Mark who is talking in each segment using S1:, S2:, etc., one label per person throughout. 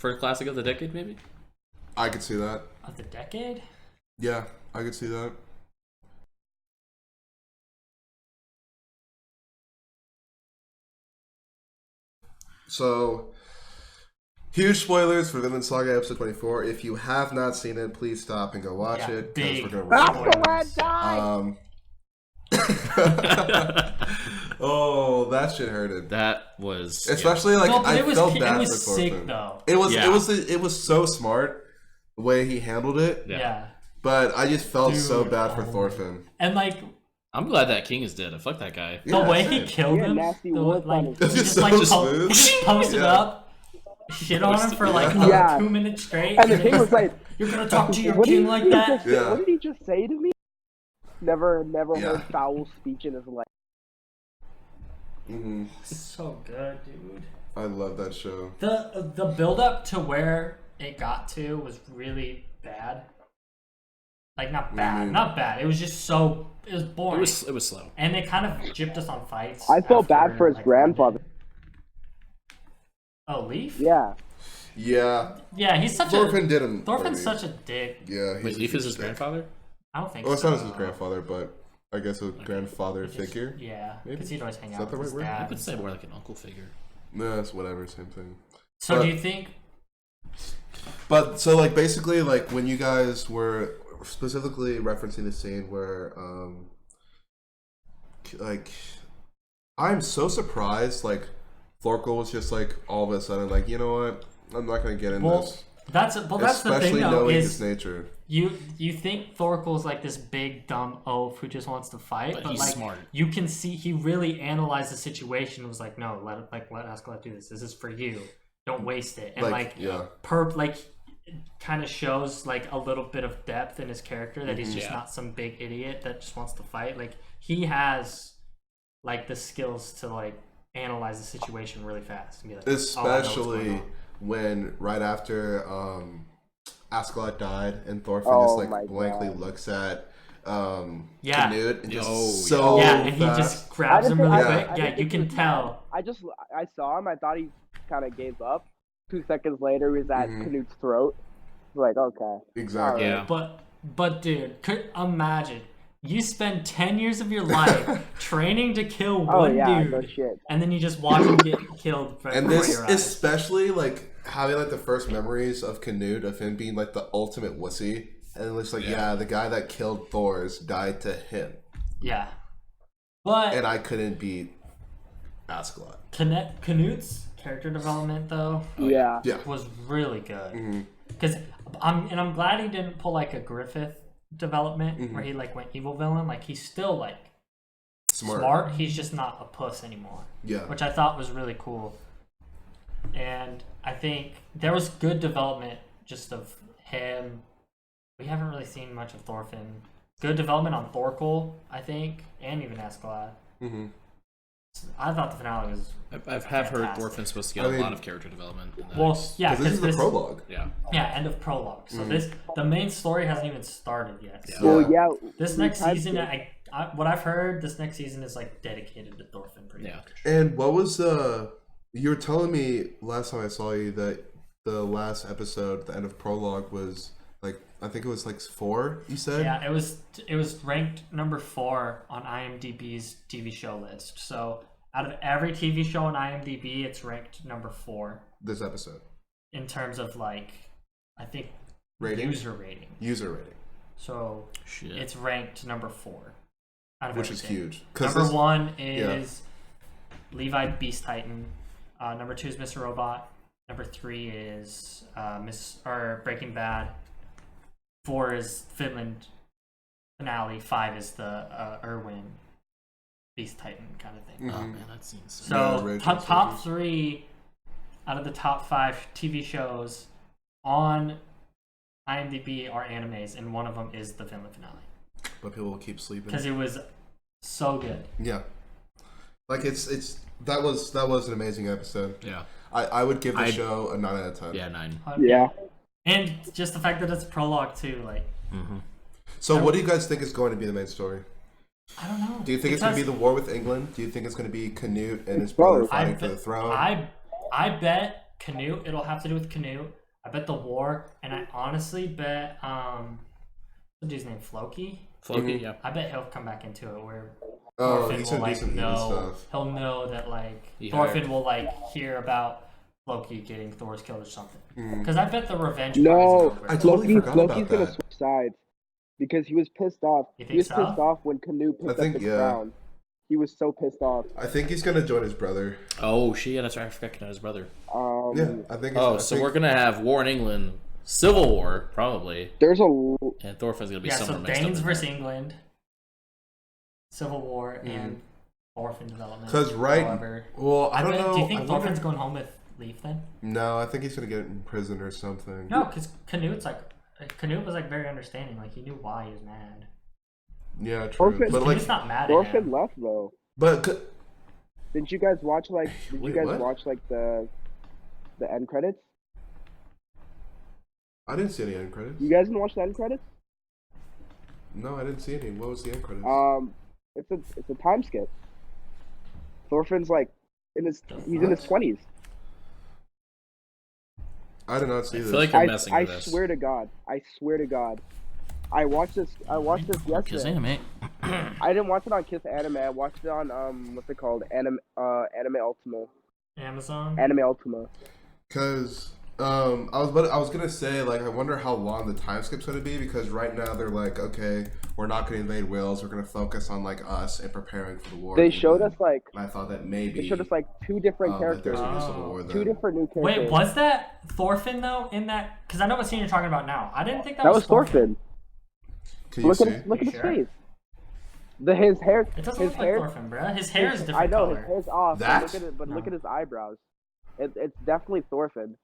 S1: for classic of the decade, maybe.
S2: I could see that.
S3: Of the decade?
S2: Yeah, I could see that. So, huge spoilers for Vinland Saga episode 24. If you have not seen it, please stop and go watch it.
S3: Big.
S2: We're gonna oh, that shit hurted.
S1: That was
S2: especially like
S3: no,
S2: I felt bad
S3: it was
S2: for
S3: sick
S2: Thorfinn.
S3: though.
S2: It was so smart the way he handled it.
S3: Yeah.
S2: But I just felt so bad for Thorfinn.
S3: And like,
S1: I'm glad that king is dead. Fuck that guy.
S3: the way he killed him, he just posted up, shit on him for like 2 minutes straight.
S4: And the king was like,
S3: "You're gonna talk to your king like that?"
S4: What did he just say to me? Never heard foul speech in his life.
S2: Mm-hmm.
S3: So good, dude.
S2: I love that show.
S3: The build up to where it got to was really bad. Like not bad. It was just it was boring.
S1: It was slow.
S3: And they kind of gypped us on fights.
S4: I felt bad for his grandfather.
S3: Oh, Leaf?
S4: Yeah.
S2: Yeah.
S3: Yeah, he's such
S2: Thorfinn did him.
S3: Thorfinn's such a dick.
S2: Yeah.
S1: Wait, Leaf is his grandfather?
S3: I don't think
S2: so. Well, it's not his
S3: so.
S2: grandfather, but I guess a grandfather figure.
S3: Yeah,
S2: maybe?
S3: because he'd always hang
S2: Is
S3: out
S2: that the
S3: with his
S2: right word?
S3: dad.
S1: I would say more like an uncle figure.
S2: No, it's whatever, same thing.
S3: So do you think...
S2: But, so like basically like when you guys were specifically referencing the scene where like I'm so surprised like Thorkel was just like all of a sudden like, you know what, I'm not gonna get in this.
S3: That's the thing
S2: especially
S3: though,
S2: knowing
S3: is
S2: his nature.
S3: you think Thorkel's like this big dumb oaf who just wants to fight, but
S1: he's
S3: like
S1: smart.
S3: You can see he really analyzed the situation and was like, no, let Askeladd do this. This is for you. Don't waste it. And kind of shows like a little bit of depth in his character that he's just not some big idiot that just wants to fight. Like he has like the skills to like analyze the situation really fast and be like,
S2: especially when right after Askeladd died and Thorfinn just like blankly looks at Canute and just
S3: and he just grabs him really quick. Yeah, you can tell.
S4: I saw him. I thought he kind of gave up. 2 seconds later, he was at Canute's throat. Like, okay,
S2: exactly.
S4: Right.
S1: Yeah,
S3: but dude, imagine you spend 10 years of your life training to kill one dude,
S4: no shit.
S3: and then you just watch him get killed.
S2: And this, especially like having like the first memories of Canute of him being like the ultimate wussy, and it's like, the guy that killed Thor's died to him.
S3: Yeah, but
S2: and I couldn't beat Askeladd.
S3: Canute's character development though, was really good. Because I'm glad he didn't pull like a Griffith development where he like went evil villain. Like he's still like smart. He's just not a puss anymore. Yeah, which I thought was really cool. And I think there was good development just of him. We haven't really seen much of Thorfinn. Good development on Thorkel, I think, and even Askeladd. I thought the finale was.
S1: I have heard Thorfinn's supposed to get a lot of character development.
S2: Because this is the prologue.
S3: Yeah, end of prologue. So the main story hasn't even started yet.
S4: So
S3: this next season, what I've heard, this next season is like dedicated to Thorfinn. Pretty much.
S2: And what was you were telling me last time I saw you that the last episode, the end of prologue, was like I think it was like 4. You said
S3: it was ranked number 4 on IMDb's TV show list. So out of every TV show on IMDb, it's ranked number 4.
S2: This episode,
S3: in terms of like, I think user rating. So it's ranked number 4.
S2: Which is huge.
S3: Number 1 is Levi Beast Titan. Number 2 is Mr. Robot. Number 3 is Breaking Bad. 4 is Vinland finale. 5 is the Irwin Beast Titan kind of thing.
S1: Oh man, that seems
S3: so. Top 3 out of the top 5 TV shows on IMDb are animes, and one of them is the Vinland finale.
S2: But people will keep sleeping
S3: because it was so good.
S2: Yeah, like that was an amazing episode.
S1: Yeah,
S2: I would give the show a 9 out of 10.
S1: Yeah, 9.
S4: Yeah.
S3: And just the fact that it's a prologue too, like.
S2: So, what do you guys think is going to be the main story?
S3: I don't know.
S2: Do you think it's going to be the war with England? Do you think it's going to be Canute and his brother fighting for the throne?
S3: I bet Canute. It'll have to do with Canute. I bet the war, and I honestly bet what's his name, Floki.
S1: Floki, yeah.
S3: I bet he'll come back into it where
S2: Thorfinn
S3: will like know. He'll know that like Thorfinn will like hear about Floki getting Thor's killed or something. Because I bet the revenge.
S4: No,
S2: I totally forgot about
S4: Floki's
S2: that.
S4: gonna switch sides because he was pissed off. He was pissed off when Canute picked up the crown. He was so pissed off.
S2: I think he's gonna join his brother.
S1: Oh shit! Yeah, that's right. I forgot Canute's brother.
S2: Yeah, I think.
S1: We're gonna have war in England, civil war probably.
S4: There's a
S1: and Thorfinn's gonna be
S3: so Danes versus England, civil war and Thorfinn development.
S2: Because I don't know.
S3: Do you think Thorfinn's going home with Leif then?
S2: No, I think he's gonna get in prison or something.
S3: No, because Canute was like very understanding. Like he knew why he was mad.
S2: Yeah, true.
S4: But
S3: like, he's not mad.
S4: Thorfinn left though.
S2: But
S4: didn't you guys watch like? Did you guys watch like the end credits?
S2: I didn't see any end credits.
S4: You guys didn't watch the end credits?
S2: No, I didn't see any. What was the end credits?
S4: It's a time skip. Thorfinn's like he's in his 20s.
S2: I did not see this.
S1: I feel like you're messing with
S4: this.
S1: us.
S4: I swear to God. I watched this yesterday.
S1: Kiss Anime.
S4: I didn't watch it on Kiss Anime. I watched it on what's it called? Anime Ultima.
S3: Amazon.
S4: Anime Ultima.
S2: Because I was gonna say like I wonder how long the time skip's gonna be because right now they're like okay we're not gonna invade Wales, we're gonna focus on like us and preparing for the war.
S4: They showed us like
S2: I thought that maybe
S4: they showed us like two different characters. Two different new characters.
S3: Wait, was that Thorfinn though in that? Because I know what scene you're talking about now. I didn't think that
S4: was Thorfinn. Look at his face. His hair.
S3: It doesn't look like Thorfinn, bro. His hair is different. I know
S4: his hair's off. Look at his eyebrows. It's definitely Thorfinn.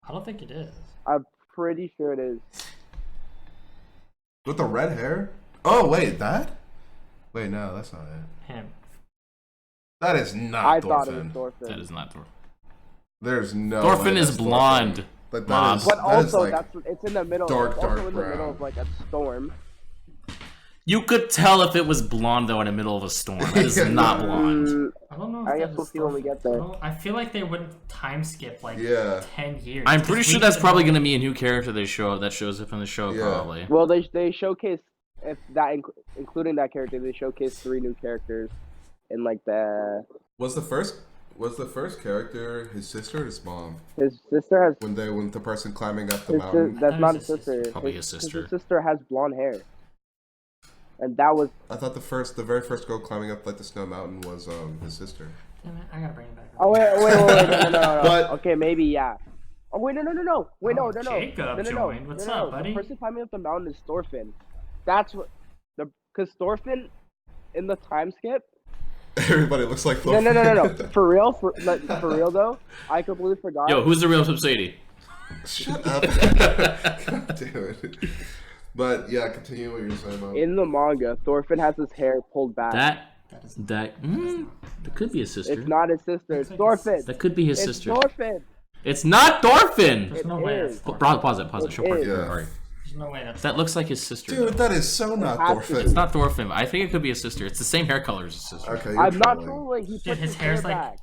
S3: I don't think it is.
S4: I'm pretty sure it is.
S2: With the red hair? Oh wait, that? Wait, no, that's not it.
S3: Him.
S2: That is not Thorfinn.
S4: Thought it was Thorfinn.
S1: That is not Thorfinn.
S2: There's no.
S1: Thorfinn is blonde.
S2: But
S4: also
S2: like
S4: it's in the middle.
S2: Dark
S4: in the
S2: brown.
S4: middle of like a storm.
S1: You could tell if it was blonde though in the middle of a storm. It is not blonde.
S3: I don't know.
S4: I guess we'll see when we get there.
S3: I feel like they wouldn't time skip like 10 years.
S1: I'm pretty sure that's probably going to be a new character that shows up in the show probably.
S4: Well, they showcase including that character. They showcase 3 new characters in like the.
S2: Was the first character his sister or his mom?
S4: His sister has.
S2: When the person climbing up the mountain.
S4: That's not his sister.
S1: Probably his sister.
S4: His sister has blonde hair. And that was.
S2: I thought the very first girl climbing up like the snow mountain was his sister.
S3: Damn it, I gotta bring it back.
S4: Oh wait, no.
S2: But,
S4: okay, maybe yeah. Oh wait, no. Wait, no.
S3: Jacob joined. What's up, buddy?
S4: The person climbing up the mountain is Thorfinn. That's what because Thorfinn in the time skip.
S2: Everybody looks like Thorfinn.
S4: No. For real though, I completely forgot.
S1: Yo, who's the real Sadie?
S2: Shut up. God damn it. But yeah, continue what you're saying about.
S4: In the manga, Thorfinn has his hair pulled back.
S1: That could be his sister.
S4: It's not his sister. It's Thorfinn.
S1: That could be his sister.
S4: It's Thorfinn.
S1: It's not Thorfinn.
S3: There's no way.
S1: Pause it. Show part.
S3: There's no way
S1: that looks like his sister.
S2: Dude, that is so not Thorfinn.
S1: It's not Thorfinn. I think it could be his sister. It's the same hair color as his sister.
S2: Okay,
S4: I'm not trolling. He put his hair back.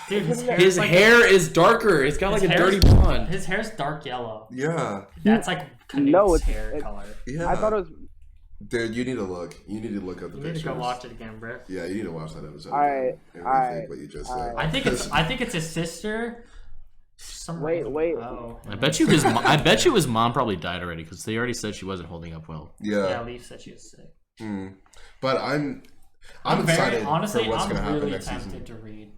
S3: Dude,
S1: his hair is darker. It's got like a dirty blonde.
S3: His hair's dark yellow.
S2: Yeah.
S3: That's like Canute's hair color.
S2: Yeah.
S4: I thought it was.
S2: Dude, you need to look. You need to look at the pictures.
S3: You need to go watch it again, bro.
S2: Yeah, you need to watch that episode.
S4: Alright.
S2: What you just said.
S3: I think it's his sister.
S4: Wait.
S3: Oh.
S1: I bet you his mom probably died already because they already said she wasn't holding up well.
S3: Yeah, Leaf said she was sick.
S2: But I'm excited
S3: honestly,
S2: for what's going to happen
S3: really
S2: next season.
S3: To read.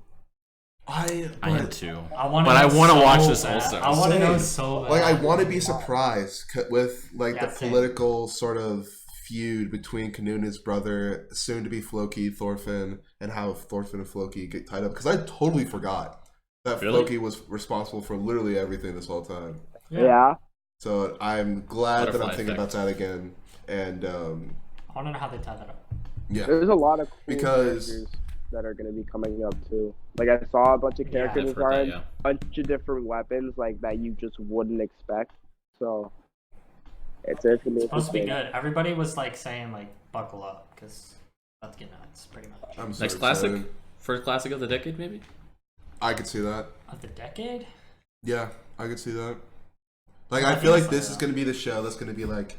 S1: I am too.
S3: I want to
S1: watch this also.
S3: I want to know so bad.
S2: Like I want to be surprised with like the political sort of feud between Canute and his brother, soon to be Floki, Thorfinn, and how Thorfinn and Floki get tied up. Because I totally forgot that Floki was responsible for literally everything this whole time.
S4: Yeah.
S2: So I'm glad that I'm thinking about that again. And
S3: I want to know how they tie that up.
S2: Yeah.
S4: There's a lot of cool characters that are going to be coming up too. Like I saw a bunch of character designs, a bunch of different weapons like that you just wouldn't expect. So it's going to be
S3: supposed to be good. Everybody was like saying like buckle up because that's getting nuts pretty much.
S2: I'm so
S1: next
S2: excited.
S1: classic, first classic of the decade maybe.
S2: I could see that.
S3: Of the decade?
S2: Yeah, I could see that. Like, I feel like this is going to be the show that's going to be like,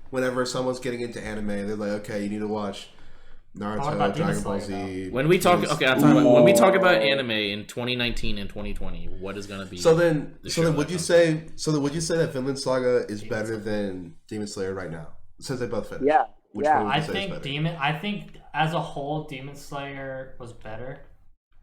S2: whenever someone's getting into anime, they're like, okay, you need to watch Naruto, Dragon Ball Z.
S1: When we talk, when we talk about anime in 2019 and 2020, what is going to be?
S2: So then, would you say that Vinland Saga is better than Demon Slayer right now, since they both finished?
S4: Yeah,
S3: I think as a whole, Demon Slayer was better,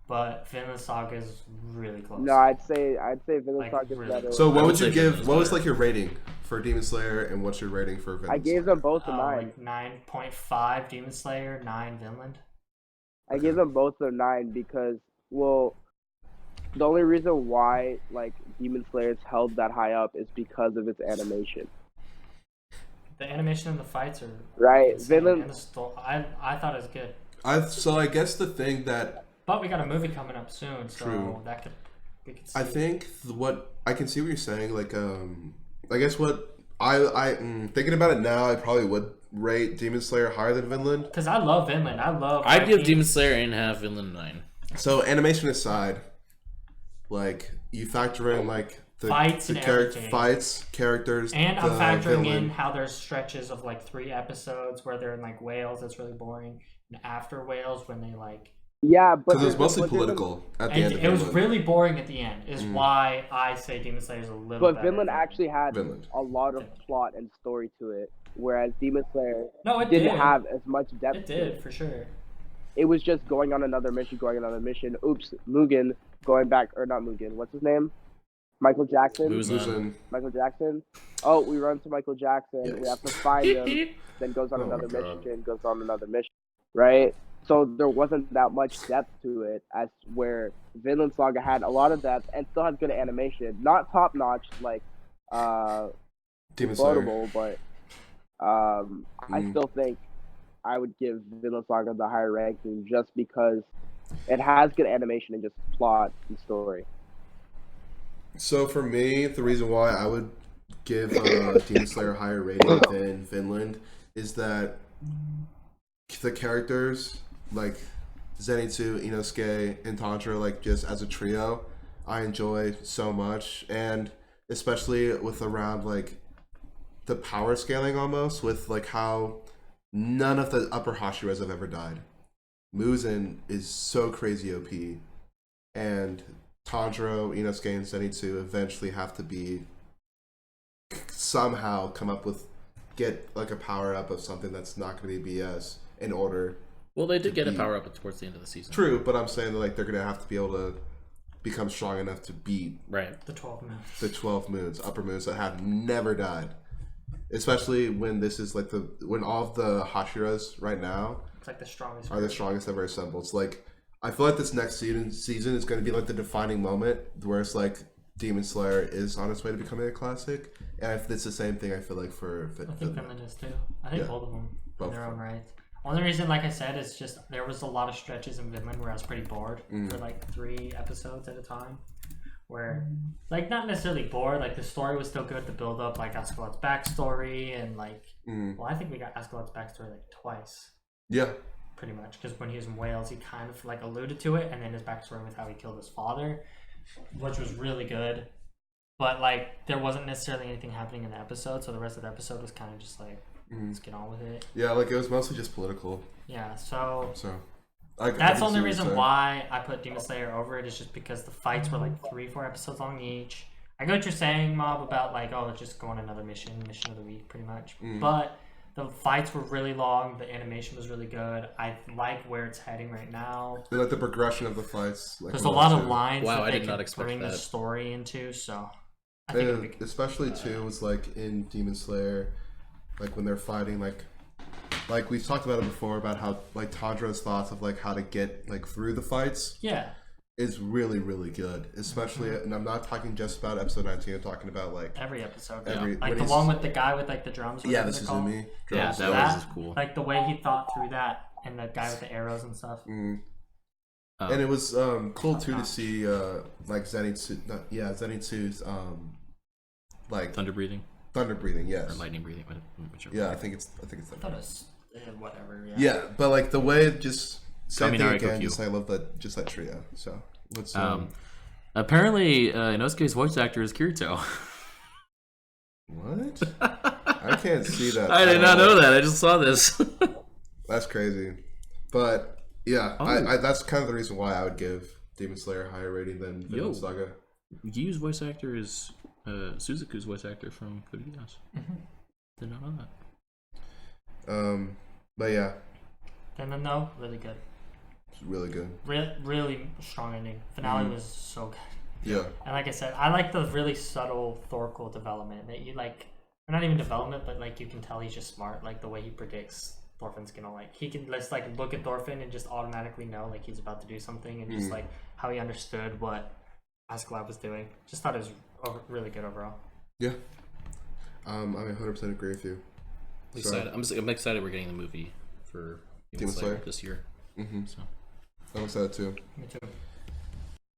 S3: but Vinland Saga is really close.
S4: No, I'd say Vinland Saga is better.
S2: So what would you give? What was like your rating for Demon Slayer, and what's your rating for Vinland?
S4: I gave them both a 9.
S3: Like 9.5 Demon Slayer, 9 Vinland.
S4: I gave them both a 9 because, well, the only reason why like Demon Slayer's held that high up is because of its animation.
S3: The animation and the fights are
S4: right.
S3: Insane. Vinland. I thought it was good.
S2: So I guess the thing that.
S3: But we got a movie coming up soon, so we could see.
S2: I think what I can see what you're saying. Like, I guess what I thinking about it now, I probably would rate Demon Slayer higher than Vinland.
S3: Because I love Vinland.
S1: I'd give Demon Slayer 8.5, Vinland 9.
S2: So animation aside, like you factor in like the
S3: fights and
S2: characters,
S3: and I'm factoring in how there's stretches of like 3 episodes where they're in like Wales. That's really boring, and after Wales when they like.
S4: Yeah, but
S2: it was mostly political at the end.
S3: It was really boring at the end. Is why I say Demon Slayer is a little.
S4: But Vinland actually had a lot of plot and story to it, whereas Demon Slayer didn't have as much depth.
S3: It did for sure.
S4: It was just going on another mission. Oops, Mugen going back, or not Mugen. What's his name? Michael Jackson. Michael Jackson. Oh, we run to Michael Jackson. Yes. We have to find him. Then goes on another mission. Right. So there wasn't that much depth to it, as where Vinland Saga had a lot of depth and still has good animation. Not top notch like
S2: Demon Slayer,
S4: but I still think I would give Vinland Saga the higher ranking just because it has good animation and just plot and story.
S2: So for me, the reason why I would give Demon Slayer a higher rating than Vinland is that the characters, like Zenitsu, Inosuke, and Tanjiro, like just as a trio, I enjoy so much, and especially with around like the power scaling almost, with like how none of the upper Hashiras have ever died. Muzan is so crazy OP, and Tanjiro, Inosuke, and Zenitsu eventually have to be somehow get like a power up of something that's not going to be BS in order.
S1: Well, they did get a power up towards the end of the season.
S2: True, but I'm saying that like they're going to have to be able to become strong enough to beat
S3: the 12 moons.
S2: The 12 moons, upper moons that have never died. Especially when this is like when all of the Hashiras right now
S3: it's like the strongest
S2: ever assembled. It's like I feel like this next season is going to be like the defining moment where it's like Demon Slayer is on its way to becoming a classic, and it's the same thing I feel like for
S3: I think Vinland is too. I think both of them in their own right. Only reason, like I said, is just there was a lot of stretches in Vinland where I was pretty bored for like 3 episodes at a time. Where, like, not necessarily bored, like the story was still good to build up, like Askeladd's backstory, and like, well, I think we got Askeladd's backstory like twice.
S2: Yeah.
S3: Pretty much, because when he was in Wales, he kind of like alluded to it, and then his backstory with how he killed his father, which was really good. But like, there wasn't necessarily anything happening in the episode, so the rest of the episode was kind of just like, let's get on with it.
S2: Yeah, like it was mostly just political.
S3: Yeah, so
S2: that's
S3: the only reason why I put Demon Slayer over it is just because the fights were like 3-4 episodes long each. I get what you're saying, Mob, about like, oh, just go on another mission of the week, pretty much. But the fights were really long. The animation was really good. I like where it's heading right now.
S2: I like the progression of the fights. Like,
S3: there's a lot of lines that they can bring the story into, so I think
S2: especially too was like in Demon Slayer, like when they're fighting, like we've talked about it before about how like Tanjiro's thoughts of like how to get like through the fights is really, really good, especially and I'm not talking just about episode 19, I'm talking about like
S3: every episode, like the one with the guy with like the drums,
S2: the Suzumi
S1: that
S2: drums.
S1: was cool,
S3: like the way he thought through that, and the guy with the arrows and stuff.
S2: And it was cool too to see like Zenitsu's like
S1: thunder breathing,
S2: yes,
S1: or lightning breathing, whichever.
S2: Yeah, I think it's
S3: whatever.
S2: Yeah, but like the way it just same thing again. Just I love that trio. So Let's
S1: apparently Inosuke's voice actor is Kirito.
S2: What? I can't see that.
S1: I did not know that. I just saw this.
S2: That's crazy. But yeah, I that's kind of the reason why I would give Demon Slayer a higher rating than Vinland Saga.
S1: Yu's voice actor is Suzuku's voice actor from Code Geass. Did not know that.
S2: But yeah.
S3: And no, really good.
S2: It's really good.
S3: Really strong ending. Finale was so good.
S2: Yeah.
S3: And like I said, I like the really subtle Thorkel development that you like. Or not even development, but like you can tell he's just smart. Like the way he predicts Thorfinn's gonna he can just like look at Thorfinn and just automatically know like he's about to do something, and just like how he understood what Askeladd was doing. Just thought it was really good overall.
S2: Yeah. I 100% agree with you.
S1: I'm excited we're getting the movie for Demon Slayer this year.
S2: So I'm excited too.
S3: Me too.